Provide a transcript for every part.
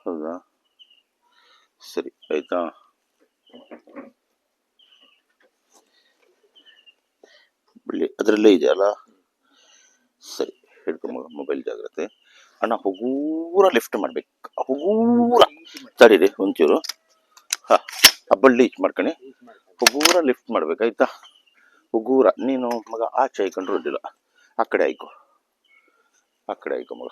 ಹೌದಾ, ಸರಿ ಆಯ್ತಾ. ಬಿಳಿ ಅದರಲ್ಲೇ ಇದೆಯಲ್ಲ, ಸರಿ ಹಿಡ್ಕೊಂಬ. ಮೊಬೈಲ್ ಜಾಗ್ರತೆ ಅಣ್ಣ. ಹುಗೂರ ಲಿಫ್ಟ್ ಮಾಡ್ಬೇಕು, ಹುಗೂರ ತಡೀರಿ ಒಂಚೂರು. ಹಾ, ಆ ಬಳ್ಳಿ ಈಚ್ ಮಾಡ್ಕಣಿ, ಹುಗೂರ ಲಿಫ್ಟ್ ಮಾಡ್ಬೇಕಾಯ್ತಾ. ಹುಗೂರ ನೀನು ಮಗ ಆಚೆ ಹಾಕೊಂಡ್ರು ಅಡ್ಡಿಲ್ಲ, ಆ ಕಡೆ ಆಯ್ಕೊ, ಆ ಕಡೆ ಆಯ್ಕೊ ಮಗ.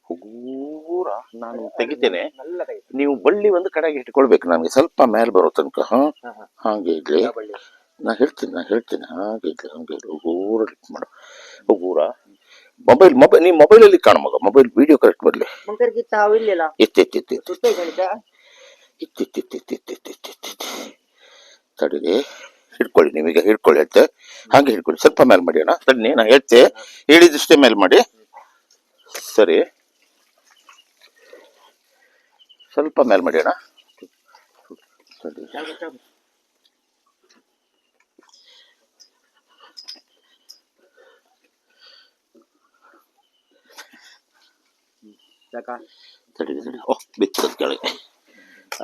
ಹುಗೂರ ನಾನು ತೆಗಿತೇನೆ, ನೀವು ಬಳ್ಳಿ ಒಂದು ಕಡೆಗೆ ಇಟ್ಕೊಳ್ಬೇಕು, ನನಗೆ ಸ್ವಲ್ಪ ಮೇಲೆ ಬರೋ ತನಕ. ಹಾಗೆ ಇಡ್ಲಿ, ನಾ ಹೇಳ್ತೀನಿ ಹಾಗೆ ಇಡ್ಲಿ, ಹಂಗೆ ಇಡ್ಲಿ. ಹುಗೂರ ಲಿಫ್ಟ್ ಮಾಡು, ಹುಗೂರ. ಮೊಬೈಲ್ ನೀ ಮೊಬೈಲಲ್ಲಿ ಕಾಣು ಮಗ, ಮೊಬೈಲ್ ವಿಡಿಯೋ ಕರೆಕ್ಟ್ ಬರಲಿ. ತಡೀರಿ, ಹಿಡ್ಕೊಳ್ಳಿ, ನೀವೀಗ ಹಿಡ್ಕೊಳ್ಳಿ. ಹೇಳ್ತೆ ಹಾಗೆ ಹಿಡ್ಕೊಳ್ಳಿ, ಸ್ವಲ್ಪ ಮೇಲೆ ಮಾಡಿ ಅಣ್ಣ. ತಡಿ, ನಾ ಹೇಳ್ತೆ ಹೇಳಿದಷ್ಟೇ ಮೇಲೆ ಮಾಡಿ. ಸರಿ, ಸ್ವಲ್ಪ ಮೇಲೆ ಮಾಡಿ ಅಣ್ಣ. ಸರಿ, ತಡಿ. ಓಹ್, ಬಿತ್ತದ ಕೆಳಗೆ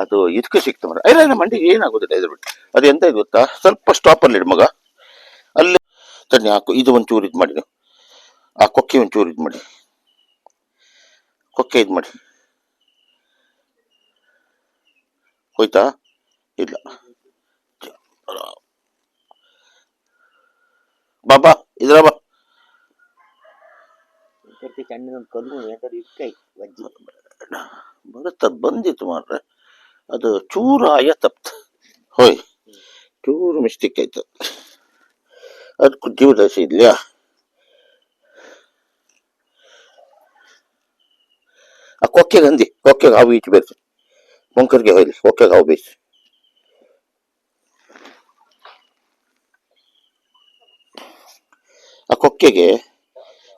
ಅದು ಇದಕ್ಕೆ ಸಿಕ್ತ ಮರ. ಇಲ್ಲ ಮಂಡಿಗೆ ಏನಾಗೋದಿಲ್ಲ, ಇದ್ರ ಬಿಟ್ಟು. ಅದು ಎಂತ ಇದು ಗೊತ್ತಾ, ಸ್ವಲ್ಪ ಸ್ಟಾಪಲ್ಲಿ ಇಡು ಮಗ. ಅಲ್ಲಿ ತಣ್ಣಿ ಹಾಕು, ಇದು ಒಂಚೂರು ಇದು ಮಾಡಿ ನೀವು. ಆ ಕೊಕ್ಕೆ ಒಂಚೂರು ಇದು ಮಾಡಿ, ಕೊಕ್ಕೆ ಇದು ಮಾಡಿ. ಹೋಯ್ತಾ? ಇಲ್ಲ, ಬಾಬಾ ಇದ್ರ ಬಾ. ಬರುತ್ತ ಬಂದಿತ್ತು ಮಾರ್ರೆ, ಅದು ಚೂರು ಆಯ ತಪ್ತ ಹೋಯ್, ಚೂರು ಮಿಸ್ಟೇಕ್ ಆಯ್ತು. ಅದಕ್ಕೂ ಜೀವದಾಸಿ ಇದ್ಯಾ. ಆ ಕೊಕ್ಕೆಗೆ ಅಂದಿ, ಕೊಕ್ಕೆಗೆ ಹಾವು ಈಚೆ ಬೇಯಿಸಿ, ಮುಂಕರ್ಗೆ ಹೋಯ್ಲಿ, ಕೊಕ್ಕೆಗೆ ಹಾವು ಬೇಯಿಸಿ. ಆ ಕೊಕ್ಕೆಗೆ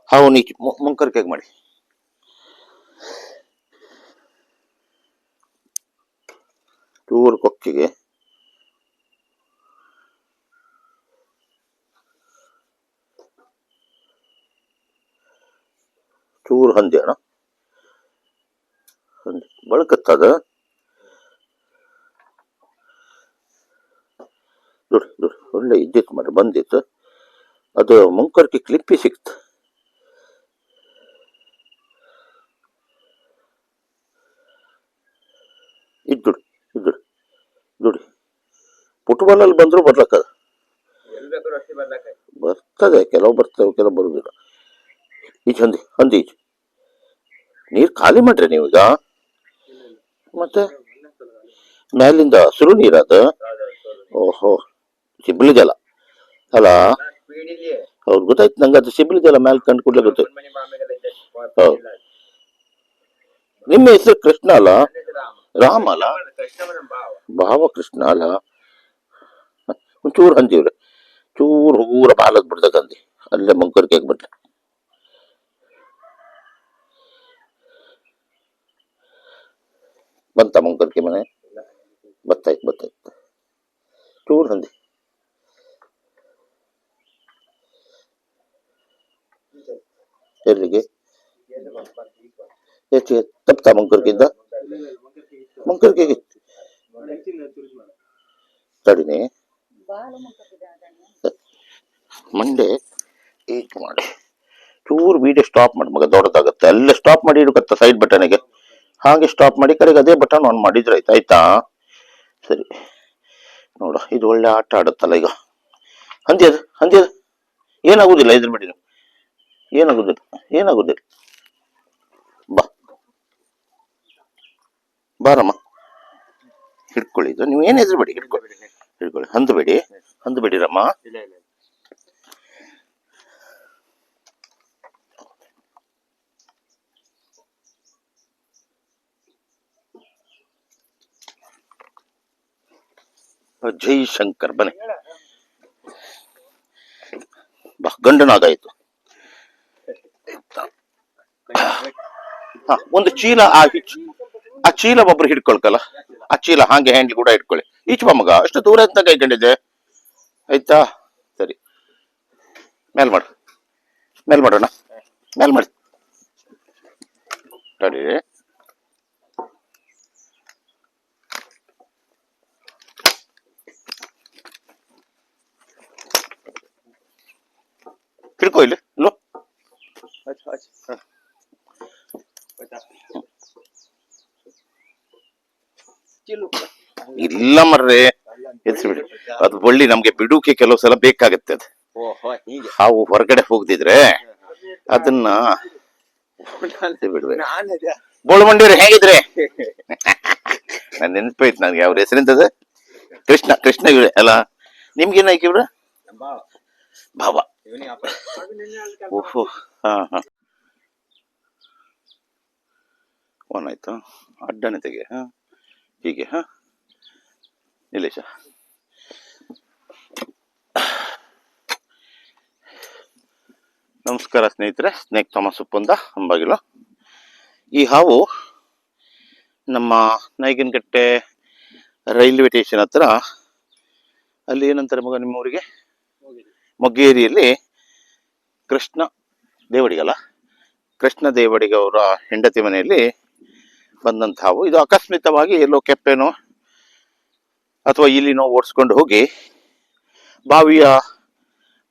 ಹಾವು ನೀಚು ಮುಂಕರ್ಕೆಗೆ ಮಾಡಿ. ಚೂರು ಕೊಕ್ಕೆಗೆ ಚೂರು ಹಂದಿ ಅಣ್ಣ, ಹಂದಿ ಬಳಕತ್ತದ. ದುಡ್ಡು ಒಳ್ಳೆ ಇದ್ದಿತ್ತು ಮಾರ್ರೆ, ಬಂದಿತ್ತು. ಅದು ಮುಂಕರ್ಕೆ ಕ್ಲಿಪ್ಪಿ ಸಿಕ್ತು. ಇದ್ದು ದುಡಿ ಫುಟ್ಬಾಲಲ್ಲಿ ಬಂದ್ರು ಬರ್ಲಕ್ಕದ, ಬರ್ತದೆ, ಕೆಲವು ಬರ್ತವೆ ಕೆಲವು ಬರುದಿಲ್ಲ. ಈಚೆ ಹಂದಿ ಈಚೆ. ನೀರು ಖಾಲಿ ಮಾಡ್ರಿ ನೀವೀಗ, ಮತ್ತೆ ಮೇಲಿಂದ ಸುರು ನೀರದು. ಓಹೋ, ಸಿಬ್ಲಿ ಜಲ ಅಲ್ಲ. ಹೌದು, ಗೊತ್ತಾಯ್ತು ನಂಗೆ. ಅದು ಸಿಬ್ಲಿ ಜಲ ಮೇಲೆ ಕಂಡು ಕೂಡಲೇ ಗೊತ್ತಾಯ್ತು. ಹೌದು, ನಿಮ್ಮ ಹೆಸರು ಕೃಷ್ಣ ಅಲ್ಲ, ರಾಮ ಅಲ್ಲ, ಭಾವ ಕೃಷ್ಣ ಅಲ್ಲ. ಒಂಚೂರು ಹಂದಿವ್ರೆ, ಚೂರು ಹುಗೂರ ಬಾಲಕ್ ಬಿಡ್ತಕ್ಕಂದಿ, ಅಲ್ಲೇ ಮುಂಕರ್ಕೆಗೆ ಬಿಡ್ಲಿ. ಬಂತ ಮುಂಕರ್ಕೆ ಮನೆ? ಬತ್ತಾಯ್ತು. ಚೂರು ಹಂದಿ ಎಲ್ಲಿಗೆ ಹೆಚ್ಚಿಗೆ ತಪ್ತಾ ಮುಂಕರ್ಕಿಂದ? ಮುಂಕರ್ಕೆಗೆ ತಡಿನಿ, ಮಂಡೆ ಈಚ್ ಮಾಡಿ. ಚೂರು ವಿಡಿಯೋ ಸ್ಟಾಪ್ ಮಾಡಿ ಮಗ, ದೊಡ್ಡದಾಗತ್ತೆ. ಅಲ್ಲೇ ಸ್ಟಾಪ್ ಮಾಡಿ ಇಡಕತ್ತ ಸೈಡ್ ಬಟನ್ಗೆ, ಹಾಗೆ ಸ್ಟಾಪ್ ಮಾಡಿ ಕಡೆಗೆ ಅದೇ ಬಟನ್ ಆನ್ ಮಾಡಿದ್ರೆ ಆಯ್ತಾ. ಸರಿ ನೋಡ, ಇದು ಒಳ್ಳೆ ಆಟ ಆಡುತ್ತಲ್ಲ ಈಗ. ಹಂದಿ ಅದು ಏನಾಗುದಿಲ್ಲ, ಇದ್ರ ಬಿಡಿ, ಏನಾಗುದಿಲ್ಲ. ಬಾರಮ್ಮ, ಹಿಡ್ಕೊಳ್ಳಿ. ಇದು ನೀವು ಏನು ಹೆದ್ರಬೇಡಿ, ಹಿಡ್ಕೊಳ್ಳಿ, ಹಂದು ಬೇಡಿರಮ್ಮ. ಜೈ ಶಂಕರ್ ಬನ್ನಿ. ಬಾ, ಗಂಡನಾಗಾಯ್ತು. ಒಂದು ಚೀಲ, ಆ ಚೀಲ ಒಬ್ರು ಹಿಡ್ಕೊಳ್ಕಲ್ಲ, ಆ ಚೀಲ ಹಾಗೆ ಹ್ಯಾಂಡ್ಲಿ ಕೂಡ ಇಟ್ಕೊಳ್ಳಿ. ಈಚ್ ಬಾ ಮಗ, ಅಷ್ಟು ದೂರ ಅಂತ ಕೈಕೊಂಡಿದ್ದೆ ಆಯ್ತಾ. ಸರಿ, ಮೇಲ್ ಮಾಡೋಣ, ಮೇಲ್ ಮಾಡಿ. ತಡಿ. ಹಿಡ್ಕೊ ಇಲ್ಲಿ ಲೋ. ಇಲ್ಲ ಮರ್ರೆ, ಎತ್ಸಿಬಿಡಿ. ಅದು ಬಳ್ಳಿ ನಮ್ಗೆ ಬಿಡುಕೆ ಕೆಲವು ಸಲ ಬೇಕಾಗತ್ತೆ. ಅದು ಹಾವು ಹೊರಗಡೆ ಹೋಗ್ದಿದ್ರೆ ಅದನ್ನ ಬಿಡ್ಬೇಕು. ಬೋಳ್ಮಂಡಿಯವ್ರು ಹೇಗಿದ್ರೆ ನನ್ ನೆನಪೈತ್ ನನ್ಗೆ. ಅವ್ರ ಹೆಸರಿಂತದ ಕೃಷ್ಣ. ಕೃಷ್ಣ ಇವ್ರೆ ಅಲ್ಲ. ನಿಮ್ಗೇನ ಇವ್ರ ಭಾವ. ಓಹೋ, ಹಾ ಹಾ. ಫೋನ್ ಆಯ್ತು. ಅಡ್ಡನೆ ತೆಗೆ. ಹಾ ಹೀಗೆ. ಹಾ ನಿಲೇಶ, ನಮಸ್ಕಾರ ಸ್ನೇಹಿತರೆ. Snake Thomas Uppunda Ambagilu. ಈ ಹಾವು ನಮ್ಮ ನಾಯಕನಕಟ್ಟೆ ರೈಲ್ವೆ ಸ್ಟೇಷನ್ ಹತ್ರ, ಅಲ್ಲಿ ಏನಂತಾರೆ ಮಗ ನಿಮ್ಮ ಊರಿಗೆ, ಮೊಗ್ಗೇರಿಯಲ್ಲಿ ಕೃಷ್ಣ ದೇವಡಿಗಲ್ಲ, ಕೃಷ್ಣ ದೇವಡಿಗ ಅವರ ಹೆಂಡತಿ ಮನೆಯಲ್ಲಿ ಬಂದಂಥ ಹಾವು. ಇದು ಅಕಸ್ಮಿತವಾಗಿ ಎಲ್ಲೋ ಕೆಪ್ಪೆನೋ ಅಥವಾ ಇಲ್ಲಿನೋ ಓಡಿಸ್ಕೊಂಡು ಹೋಗಿ ಬಾವಿಯ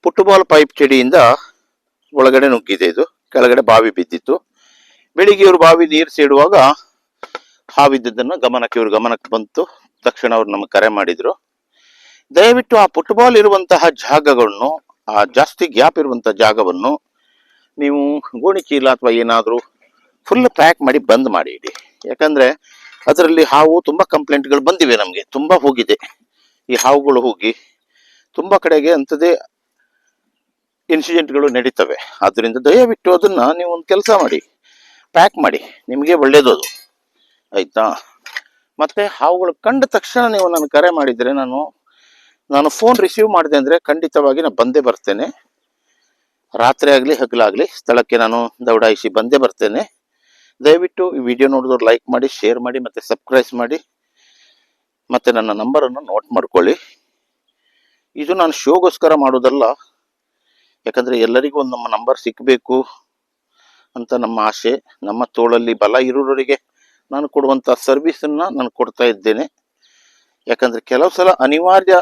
ಫುಟ್ಬಾಲ್ ಪೈಪ್ ಚಡಿಯಿಂದ ಒಳಗಡೆ ನುಗ್ಗಿದೆ. ಇದು ಕೆಳಗಡೆ ಬಾವಿ ಬಿದ್ದಿತ್ತು. ಬೆಳಿಗ್ಗೆ ಇವರು ಬಾವಿ ನೀರು ಸೇಡುವಾಗ ಹಾವಿದ್ದದನ್ನು ಇವ್ರ ಗಮನಕ್ಕೆ ಬಂತು. ತಕ್ಷಣ ಅವ್ರು ನಮಗೆ ಕರೆ ಮಾಡಿದ್ರು. ದಯವಿಟ್ಟು ಆ ಫುಟ್ಬಾಲ್ ಇರುವಂತಹ ಜಾಗಗಳನ್ನು, ಆ ಜಾಸ್ತಿ ಗ್ಯಾಪ್ ಇರುವಂತಹ ಜಾಗವನ್ನು ನೀವು ಗೋಣಿ ಚೀಲ ಅಥವಾ ಏನಾದರೂ ಫುಲ್ ಪ್ಯಾಕ್ ಮಾಡಿ ಬಂದ್ ಮಾಡಿ ಇಡಿ. ಯಾಕಂದ್ರೆ ಅದರಲ್ಲಿ ಹಾವು ತುಂಬಾ ಕಂಪ್ಲೇಂಟ್ಗಳು ಬಂದಿವೆ ನಮಗೆ. ತುಂಬಾ ಹೋಗಿದೆ ಈ ಹಾವುಗಳು, ಹೋಗಿ ತುಂಬಾ ಕಡೆಗೆ ಅಂಥದ್ದೇ ಇನ್ಸಿಡೆಂಟ್ಗಳು ನಡೀತವೆ. ಆದ್ದರಿಂದ ದಯವಿಟ್ಟು ಅದನ್ನ ನೀವು ಒಂದು ಕೆಲಸ ಮಾಡಿ, ಪ್ಯಾಕ್ ಮಾಡಿ, ನಿಮಗೆ ಒಳ್ಳೇದು ಅದು, ಆಯ್ತಾ. ಮತ್ತೆ ಹಾವುಗಳು ಕಂಡ ತಕ್ಷಣ ನೀವು ನಾನು ಕರೆ ಮಾಡಿದ್ರೆ ನಾನು ಫೋನ್ ರಿಸೀವ್ ಮಾಡಿದೆ ಅಂದ್ರೆ ಖಂಡಿತವಾಗಿ ನಾನು ಬಂದೇ ಬರ್ತೇನೆ. ರಾತ್ರಿ ಆಗಲಿ ಹಗಲಾಗಲಿ ಸ್ಥಳಕ್ಕೆ ನಾನು ದೌಡಾಯಿಸಿ ಬಂದೇ ಬರ್ತೇನೆ. ದಯವಿಟ್ಟು ಈ ವಿಡಿಯೋ ನೋಡಿದವ್ರು ಲೈಕ್ ಮಾಡಿ, ಶೇರ್ ಮಾಡಿ, ಮತ್ತೆ ಸಬ್ಸ್ಕ್ರೈಬ್ ಮಾಡಿ, ಮತ್ತೆ ನನ್ನ ನಂಬರನ್ನು ನೋಟ್ ಮಾಡ್ಕೊಳ್ಳಿ. ಇದು ನಾನು ಶೋಗೋಸ್ಕರ ಮಾಡೋದಲ್ಲ. ಯಾಕಂದ್ರೆ ಎಲ್ಲರಿಗೂ ಒಂದು ನಮ್ಮ ನಂಬರ್ ಸಿಕ್ಕಬೇಕು ಅಂತ ನಮ್ಮ ಆಸೆ. ನಮ್ಮ ತೋಳಲ್ಲಿ ಬಲ ಇರೋರಿಗೆ ನಾನು ಕೊಡುವಂತ ಸರ್ವಿಸನ್ನ ನಾನು ಕೊಡ್ತಾ ಇದ್ದೇನೆ. ಯಾಕಂದ್ರೆ ಕೆಲವು ಸಲ ಅನಿವಾರ್ಯ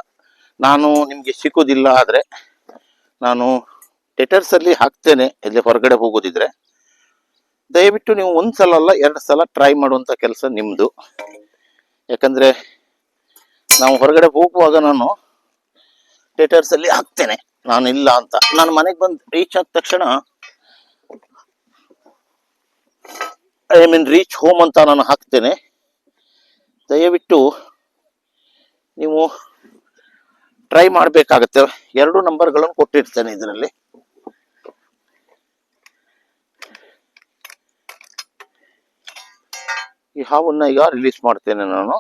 ನಾನು ನಿಮ್ಗೆ ಸಿಕ್ಕೋದಿಲ್ಲ ಆದ್ರೆ ನಾನು ಟೆಟರ್ಸ್ ಅಲ್ಲಿ ಹಾಕ್ತೇನೆ ಎಲ್ಲಿ ಹೊರಗಡೆ ಹೋಗೋದಿದ್ರೆ. ದಯವಿಟ್ಟು ನೀವು ಒಂದ್ಸಲ ಅಲ್ಲ 2 ಸಲ ಟ್ರೈ ಮಾಡುವಂತ ಕೆಲಸ ನಿಮ್ದು. ಯಾಕಂದ್ರೆ ನಾವು ಹೊರಗಡೆ ಹೋಗುವಾಗ ನಾನು ಟೆಟರ್ಸ್ ಅಲ್ಲಿ ಹಾಕ್ತೇನೆ. ನಾನು ಇಲ್ಲ ಅಂತ ನಾನು ಮನೆಗೆ ಬಂದು ರೀಚ್ ಆದ ತಕ್ಷಣ ರೀಚ್ ಹೋಮ್ ಅಂತ ನಾನು ಹಾಕ್ತೇನೆ. ದಯವಿಟ್ಟು ನೀವು ಟ್ರೈ ಮಾಡಬೇಕಾಗತ್ತೆ. 2 ನಂಬರ್ಗಳನ್ನು ಕೊಟ್ಟಿರ್ತೇನೆ ಇದರಲ್ಲಿ. ಈ ಹಾವನ್ನ ಈಗ ರಿಲೀಸ್ ಮಾಡ್ತೇನೆ ನಾನು.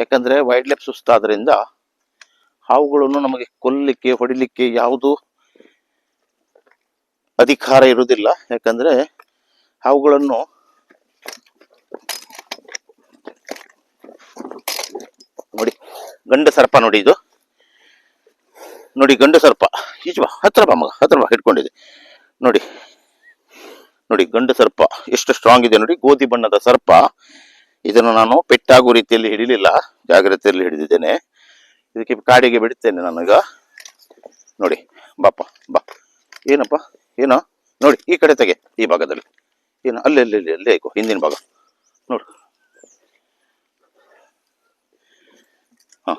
ಯಾಕಂದ್ರೆ ವೈಲ್ಡ್ ಲೈಫ್ ಸುಸ್ತಾದ್ರಿಂದ ಹಾವುಗಳನ್ನು ನಮಗೆ ಕೊಲ್ಲಿಕ್ಕೆ, ಹೊಡಿಲಿಕ್ಕೆ ಯಾವುದು ಅಧಿಕಾರ ಇರುವುದಿಲ್ಲ. ಯಾಕಂದ್ರೆ ಹಾವುಗಳನ್ನು ನೋಡಿ, ಗಂಡು ಸರ್ಪ ನೋಡಿ, ಇದು ನೋಡಿ ಗಂಡು ಸರ್ಪ. ಈಜುವ ಹತ್ರ ಬಾ ಮಗ, ಹತ್ರ ಬಾ, ಹಿಡ್ಕೊಂಡಿದೆ ನೋಡಿ. ನೋಡಿ ಗಂಡು ಸರ್ಪ ಎಷ್ಟು ಸ್ಟ್ರಾಂಗ್ ಇದೆ ನೋಡಿ. ಗೋಧಿ ಬಣ್ಣದ ಸರ್ಪ. ಇದನ್ನು ನಾನು ಪೆಟ್ಟಾಗುವ ರೀತಿಯಲ್ಲಿ ಹಿಡಿಲಿಲ್ಲ, ಜಾಗ್ರತೆಯಲ್ಲಿ ಹಿಡಿದಿದ್ದೇನೆ. ಇದಕ್ಕೆ ಕಾಡಿಗೆ ಬಿಡ್ತೇನೆ ನಾನೀಗ. ನೋಡಿ ಬಾಪ ಬಾ. ಏನಪ್ಪ ಏನೋ ನೋಡಿ, ಈ ಕಡೆ ತೆಗೆ, ಈ ಭಾಗದಲ್ಲಿ ಏನು, ಅಲ್ಲೇ ಆಯ್ಕೋ, ಹಿಂದಿನ ಭಾಗ ನೋಡು. ಹ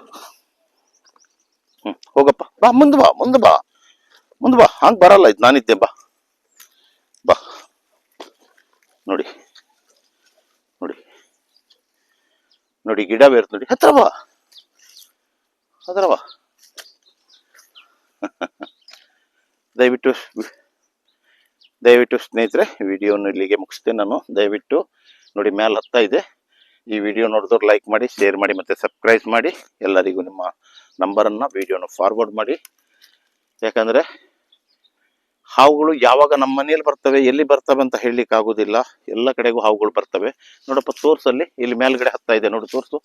ಹೋಗಪ್ಪ, ಬಾ ಮುಂದೆ ಬಾ, ಮುಂದೆ ಬಾ, ಮುಂದೆ ಬಾ. ಹಂಗೆ ಬರಲ್ಲ, ಇದು ನಾನಿದ್ದೆ, ಬಾ ಬಾ. ನೋಡಿ ನೋಡಿ ನೋಡಿ, ಗಿಡ ಬೇರೆ ನೋಡಿ, ಹತ್ರ ಬಾ, ಹತ್ರ ಬಾ. ದಯವಿಟ್ಟು ಸ್ನೇಹಿತರೆ, ವಿಡಿಯೋನ ಇಲ್ಲಿಗೆ ಮುಗಿಸ್ತೇನೆ ನಾನು. ದಯವಿಟ್ಟು ನೋಡಿ, ಮೇಲೆ ಹತ್ತಾ ಇದೆ. ಈ ವಿಡಿಯೋ ನೋಡಿದವ್ರು ಲೈಕ್ ಮಾಡಿ, ಶೇರ್ ಮಾಡಿ, ಮತ್ತೆ ಸಬ್ಸ್ಕ್ರೈಬ್ ಮಾಡಿ. ಎಲ್ಲರಿಗೂ ನಿಮ್ಮ ನಂಬರನ್ನು, ವಿಡಿಯೋನ ಫಾರ್ವರ್ಡ್ ಮಾಡಿ. ಯಾಕಂದ್ರೆ ಹಾವುಗಳು ಯಾವಾಗ ನಮ್ಮ ಮನೆಯಲ್ಲಿ ಬರ್ತವೆ, ಎಲ್ಲಿ ಬರ್ತವೆ ಅಂತ ಹೇಳಲಿಕ್ಕೆ ಆಗುದಿಲ್ಲ. ಎಲ್ಲ ಕಡೆಗೂ ಹಾವುಗಳು ಬರ್ತವೆ. ನೋಡಪ್ಪ, ತೋರ್ಸಲ್ಲಿ, ಇಲ್ಲಿ ಮೇಲ್ಗಡೆ ಹತ್ತಾ ಇದೆ ನೋಡು, ತೋರ್ಸು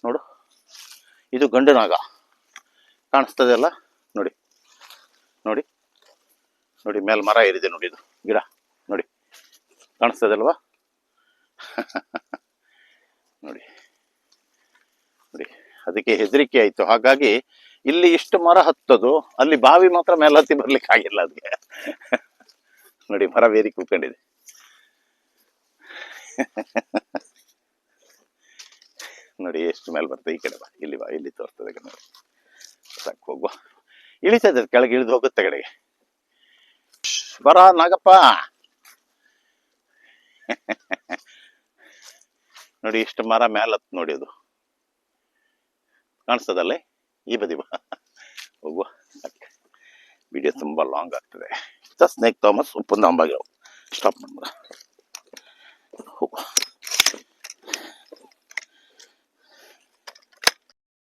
ನೋಡು. ಇದು ಗಂಡು ನಾಗ ಕಾಣಿಸ್ತದೆ ಅಲ್ಲ, ನೋಡಿ ನೋಡಿ ನೋಡಿ, ಮೇಲೆ ಮರ ಏರಿದೆ ನೋಡಿ, ಇದು ಗಿಡ ನೋಡಿ. ಕಾಣಿಸ್ತದಲ್ವಾ? ನೋಡಿ ನೋಡಿ, ಅದಕ್ಕೆ ಹೆದರಿಕೆ ಆಯ್ತು. ಹಾಗಾಗಿ ಇಲ್ಲಿ ಇಷ್ಟು ಮರ ಹತ್ತದು, ಅಲ್ಲಿ ಬಾವಿ ಮಾತ್ರ ಮೇಲೆ ಹತ್ತಿ ಬರ್ಲಿಕ್ಕೆ ಆಗಿಲ್ಲ ಅದಕ್ಕೆ. ನೋಡಿ ಮರ ಬೇರಿ ಕೂತ್ಕೊಂಡಿದೆ. ನೋಡಿ ಎಷ್ಟು ಮೇಲೆ ಬರ್ತದೆ. ಈ ಕಡೆ ಬಾ, ಇಲ್ಲಿ ಬಾ, ಇಲ್ಲಿ ತೋರ್ತದೆ ನೋಡಿ. ಸಾಕು, ಹೋಗುವ. ಇಳಿತಾ ಇದ್ದಾರೆ ಕೆಳಗೆ, ಇಳಿದು ಹೋಗುತ್ತೆ ಕಡೆಗೆ. ಬರ ನಾಗಪ್ಪ. ನೋಡಿ ಇಷ್ಟು ಮರ ಮೇಲೆ ಹತ್ತು ನೋಡಿ, ಅದು ಕಾಣಿಸ್ತದಲ್ಲೇ. ಈ ಬದಿ ಬಾ, ಹೋಗುವ. ವಿಡಿಯೋ ತುಂಬಾ ಲಾಂಗ್ ಆಗ್ತದೆ. ಸ್ನೇಕ್ ಥಾಮಸ್ ಉಪ್ಪಂದ ಅಂಬಾಗಿರೋ ಸ್ಟಾಪ್ ಮಾಡ್ಬೋದ.